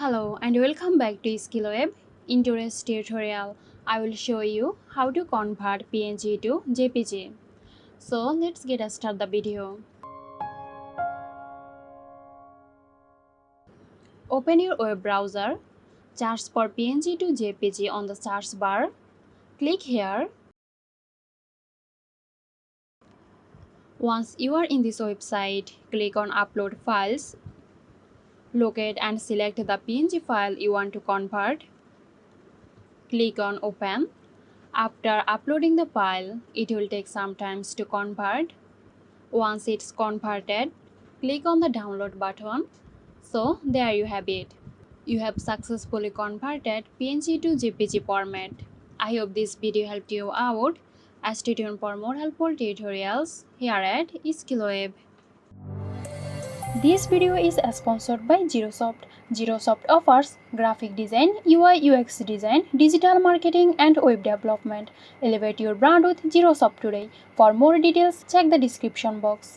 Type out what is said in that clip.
Hello and welcome back to SkillWeb. In today's tutorial, I will show you how to convert PNG to JPG. So let's get started the video. Open your web browser, search for PNG to JPG on the search bar. Click here. Once you are in this website, click on Upload Files. Locate and select the PNG file you want to convert. Click on Open. After uploading the file, it will take some time to convert. Once it's converted, click on the download button. So there you have it. You have successfully converted PNG to JPG format. I hope this video helped you out. Stay tuned for more helpful tutorials here at SkillWeb. This video is sponsored by Zerosoft. Zerosoft offers graphic design, UI UX design, digital marketing and web development. Elevate your brand with Zerosoft today. For more details, check the description box.